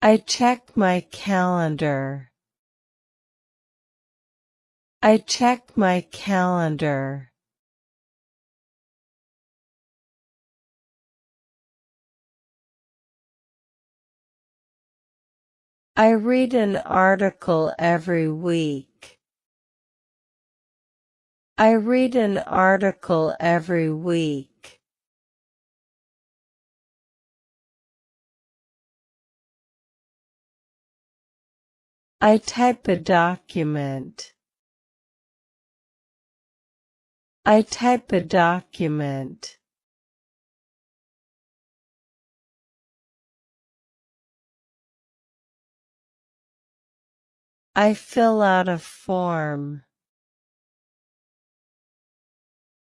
I check my calendar. I check my calendar. I read an article every week. I read an article every week. I type a document. I type a document. I fill out a form.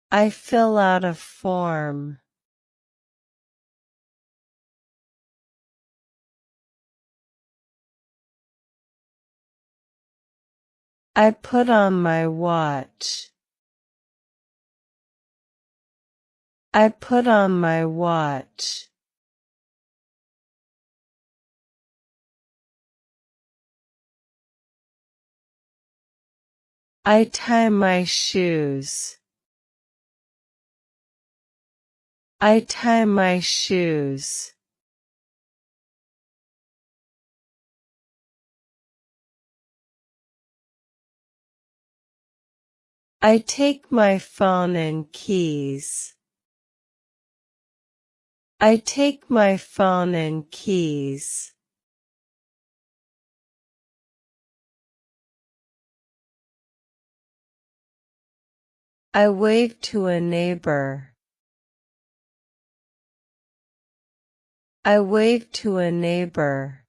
I fill out a form. I put on my watch. I put on my watch. I tie my shoes. I tie my shoes. I take my phone and keys. I take my phone and keys. I wave to a neighbor. I wave to a neighbor.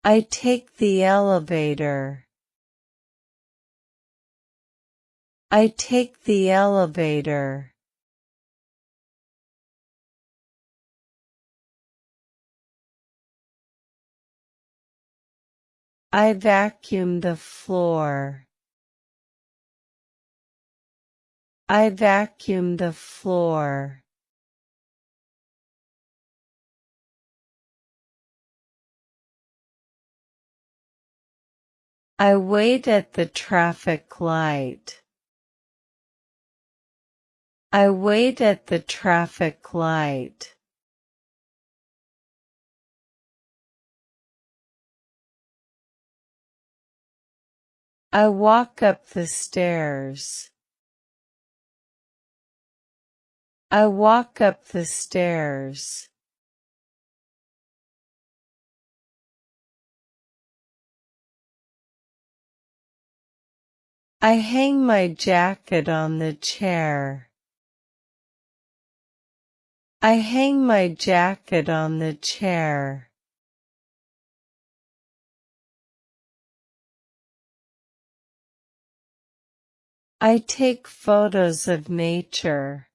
I take the elevator. I take the elevator. I vacuum the floor. I vacuum the floor. I wait at the traffic light. I wait at the traffic light. I walk up the stairs. I walk up the stairs. I hang my jacket on the chair. I hang my jacket on the chair. I take photos of nature.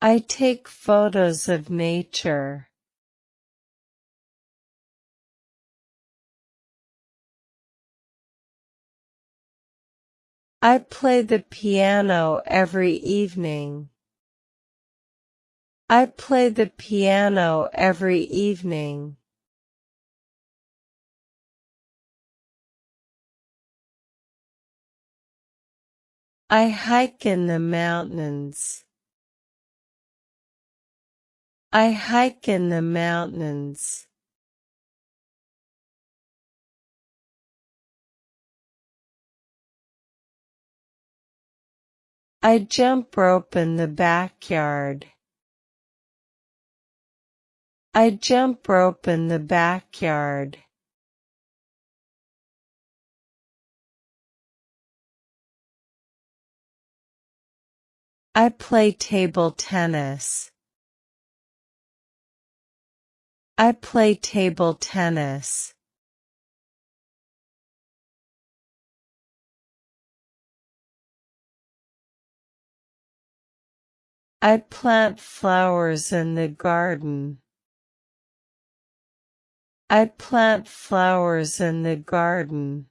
I take photos of nature. I play the piano every evening. I play the piano every evening. I hike in the mountains. I hike in the mountains. I jump rope in the backyard. I jump rope in the backyard. I play table tennis. I play table tennis. I plant flowers in the garden. I plant flowers in the garden.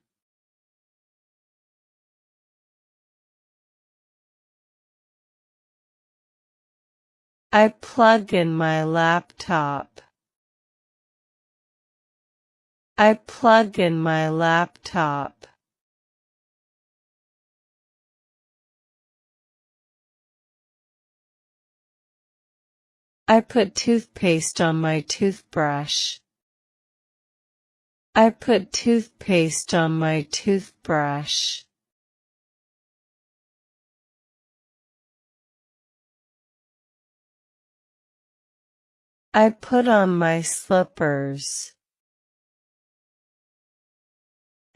I plug in my laptop. I plug in my laptop. I put toothpaste on my toothbrush. I put toothpaste on my toothbrush. I put on my slippers.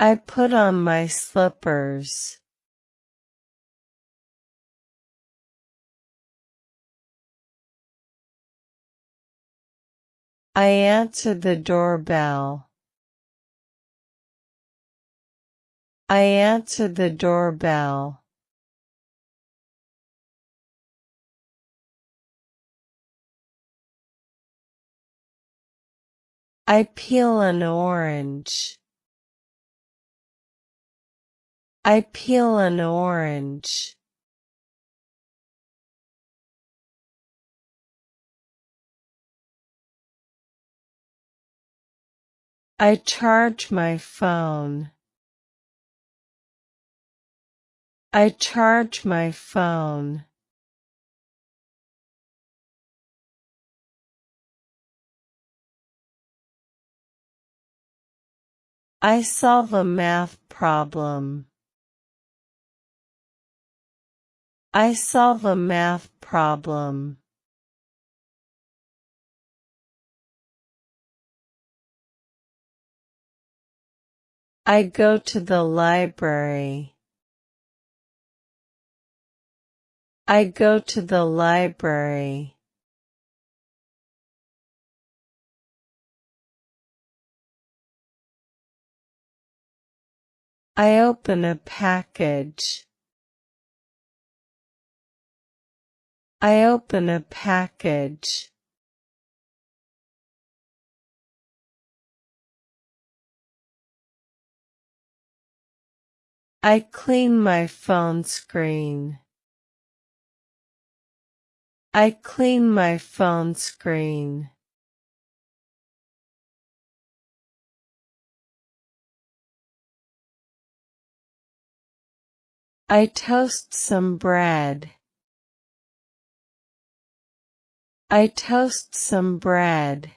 I put on my slippers. I answer the doorbell. I answer the doorbell. I peel an orange. I peel an orange. I charge my phone. I charge my phone. I solve a math problem. I solve a math problem. I go to the library. I go to the library. I open a package. I open a package. I clean my phone screen. I clean my phone screen. I toast some bread. I toast some bread.